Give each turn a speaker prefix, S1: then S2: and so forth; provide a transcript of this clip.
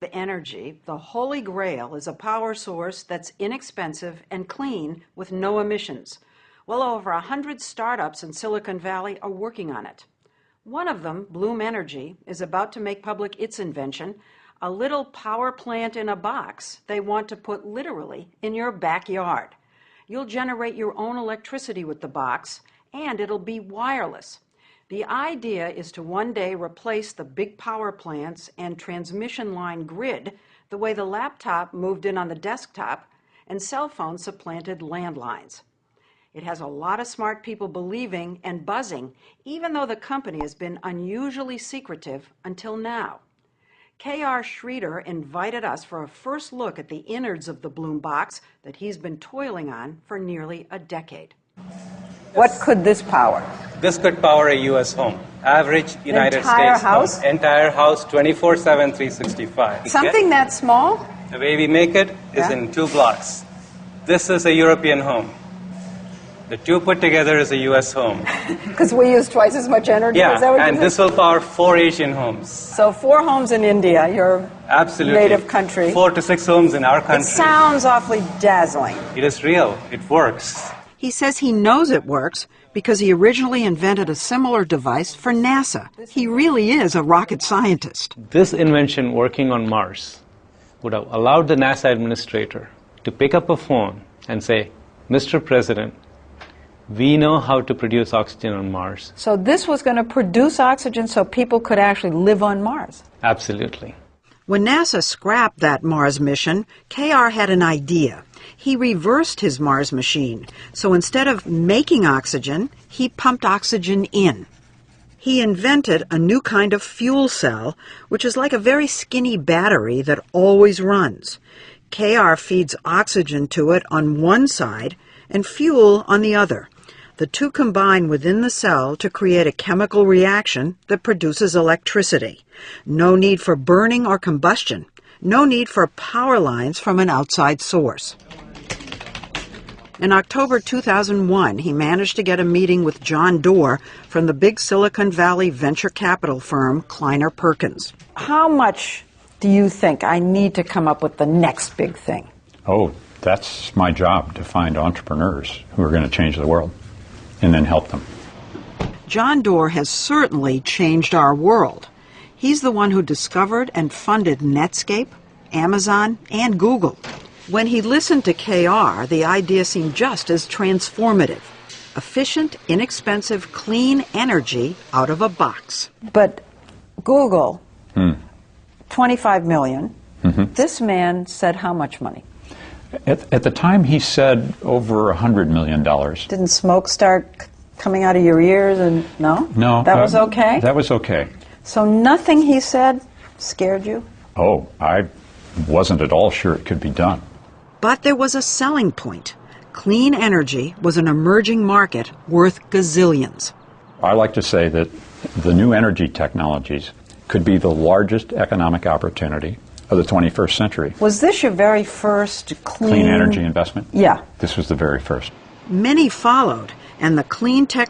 S1: Energy, the holy grail, is a power source that's inexpensive and clean with no emissions. Well over 100 startups in Silicon Valley are working on it. One of them, Bloom Energy, is about to make public its invention, a little power plant in a box they want to put literally in your backyard. You'll generate your own electricity with the box, and it'll be wireless. The idea is to one day replace the big power plants and transmission line grid the way the laptop moved in on the desktop and cell phones supplanted landlines. It has a lot of smart people believing and buzzing, even though the company has been unusually secretive until now. K.R. Schroeder invited us for a first look at the innards of the Bloom box that he's been toiling on for nearly a decade.
S2: What could this power?
S3: This could power a U.S. home. Average United States
S2: house?
S3: Home. Entire house, 24/7, 365.
S2: Something that small?
S3: The way we make it is in 2 blocks. This is a European home. The 2 put together is a U.S. home.
S2: Because we use twice as much energy?
S3: Yeah,
S2: is that what
S3: and this will power 4 Asian homes.
S2: So 4 homes in India, your native country.
S3: 4 to 6 homes in our country.
S2: It sounds awfully dazzling.
S3: It is real. It works.
S1: He says he knows it works because he originally invented a similar device for NASA. He really is a rocket scientist.
S4: This invention working on Mars would have allowed the NASA administrator to pick up a phone and say, "Mr. President, we know how to produce oxygen on Mars."
S2: So this was going to produce oxygen so people could actually live on Mars?
S4: Absolutely.
S1: When NASA scrapped that Mars mission, K.R. had an idea. He reversed his Mars machine, so instead of making oxygen, he pumped oxygen in. He invented a new kind of fuel cell, which is like a very skinny battery that always runs. K.R. feeds oxygen to it on one side and fuel on the other. The two combine within the cell to create a chemical reaction that produces electricity. No need for burning or combustion. No need for power lines from an outside source. In October 2001, he managed to get a meeting with John Doerr from the big Silicon Valley venture capital firm Kleiner Perkins.
S2: How much do you think I need to come up with the next big thing?
S5: Oh, that's my job, to find entrepreneurs who are going to change the world and then help them.
S1: John Doerr has certainly changed our world. He's the one who discovered and funded Netscape, Amazon, and Google. When he listened to K.R., the idea seemed just as transformative. Efficient, inexpensive, clean energy out of a box.
S2: But Google, 25 million. This man said how much money?
S5: At the time, he said over $100 million.
S2: Didn't smoke start coming out of your ears? And no?
S5: No.
S2: That was okay?
S5: That was okay.
S2: So nothing he said scared you?
S5: Oh, I wasn't at all sure it could be done.
S1: But there was a selling point. Clean energy was an emerging market worth gazillions.
S5: I like to say that the new energy technologies could be the largest economic opportunity of the 21st century.
S2: Was this your very first
S5: clean energy investment?
S2: Yeah.
S5: This was the very first.
S1: Many followed, and the clean tech